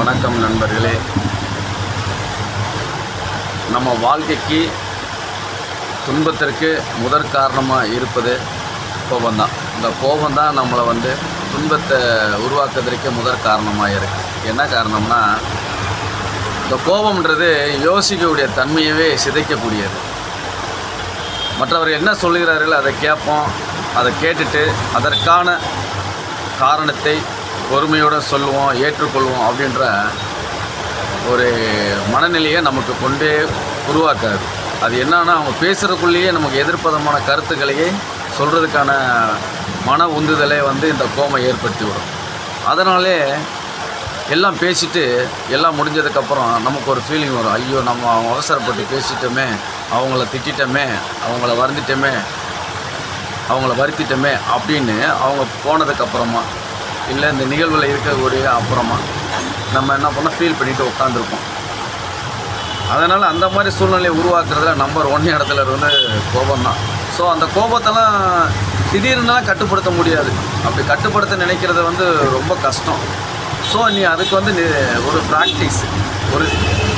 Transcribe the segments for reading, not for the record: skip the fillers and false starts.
வணக்கம் நண்பர்களே. நம்ம வாழ்க்கைக்கு துன்பத்திற்கு முதற் காரணமாக இருப்பது கோபம்தான். இந்த கோபம்தான் நம்மளை துன்பத்தை உருவாக்குறதுக்கு முதற் காரணமாக இருக்குது. என்ன காரணம்னா, இந்த கோபம்ன்றது யோசிக்கக்கூடிய தன்மையவே சிதைக்கக்கூடியது. மற்றவர் என்ன சொல்லுகிறார்கள் அதை கேட்போம். அதை கேட்டுட்டு அதற்கான காரணத்தை பொறுமையோடு சொல்லுவோம், ஏற்றுக்கொள்வோம் அப்படின்ற ஒரு மனநிலையை நமக்கு கொண்டே உருவாக்காது. அது என்னன்னா, அவங்க பேசுகிறதுக்குள்ளேயே நமக்கு எதிர்ப்பதமான கருத்துக்களையே சொல்கிறதுக்கான மன உந்துதலை இந்த கோபம் ஏற்படுத்தி விடும். அதனாலே எல்லாம் பேசிட்டு எல்லாம் முடிஞ்சதுக்கப்புறம் நமக்கு ஒரு ஃபீலிங் வரும், ஐயோ நம்ம அவங்க அவசரப்பட்டு பேசிட்டோமே, அவங்கள திட்டமே, அவங்கள வருத்திட்டோமே அப்படின்னு அவங்க போனதுக்கப்புறமா இல்லை இந்த நிகழ்வில் இருக்கக்கூடிய அப்புறமா நம்ம என்ன பண்ணால் ஃபீல் பண்ணிவிட்டு உட்காந்துருப்போம். அதனால் அந்த மாதிரி சூழ்நிலையை உருவாக்குறதுல நம்பர் 1 இடத்துல கோபம்தான். ஸோ அந்த கோபத்தெல்லாம் திடீர்னுலாம் கட்டுப்படுத்த முடியாது. அப்படி கட்டுப்படுத்த நினைக்கிறது ரொம்ப கஷ்டம். ஸோ நீ அதுக்கு ஒரு ப்ராக்டிஸ், ஒரு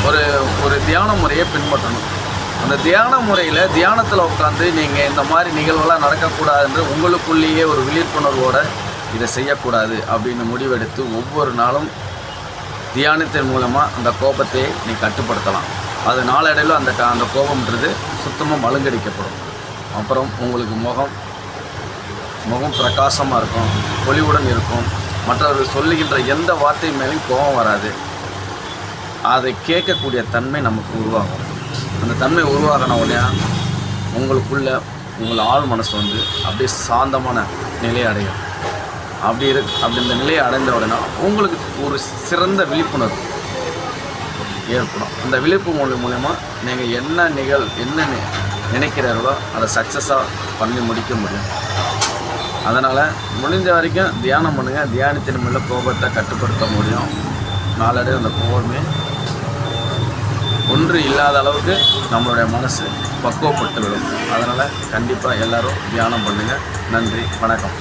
ஒரு ஒரு தியான முறையை பின்பற்றணும். அந்த தியான முறையில் தியானத்தில் உட்காந்து நீங்கள் இந்த மாதிரி நிகழ்வெல்லாம் நடக்கக்கூடாதுன்ற உங்களுக்குள்ளேயே ஒரு விழிப்புணர்வோடு இதை செய்யக்கூடாது அப்படின்னு முடிவெடுத்து ஒவ்வொரு நாளும் தியானத்தின் மூலமாக அந்த கோபத்தை நீ கட்டுப்படுத்தலாம். அது நாளடைவில் அந்த கோபம்ன்றது சுத்தமாக மழுங்கடிக்கப்படும். அப்புறம் உங்களுக்கு முகம் பிரகாசமாக இருக்கும், பொலிவுடன் இருக்கும். மற்றவர்கள் சொல்லுகின்ற எந்த வார்த்தை மேலேயும் கோபம் வராது. அதை கேட்கக்கூடிய தன்மை நமக்கு உருவாகும். அந்த தன்மை உருவாகின உடனே உங்கள் ஆழ் மனசு அப்படியே சாந்தமான நிலையை அடையும். அப்படி இந்த நிலையை அடைந்த உடனே உங்களுக்கு ஒரு சிறந்த விழிப்புணர்வு ஏற்படும். அந்த விழிப்புணர்வு மூலமா நீங்கள் என்ன நினைக்கிறார்களோ அதை சக்ஸஸாக பண்ணி முடிக்க முடியும். அதனால் முடிஞ்ச வரைக்கும் தியானம் பண்ணுங்கள். தியானத்தின் மூலம் கோபத்தை கட்டுப்படுத்த முடியும். நாளடைவு அந்த கோபமே ஒன்று இல்லாத அளவுக்கு நம்மளுடைய மனசு பக்குவப்பட்டு விடும். அதனால் கண்டிப்பாக எல்லோரும் தியானம் பண்ணுங்கள். நன்றி, வணக்கம்.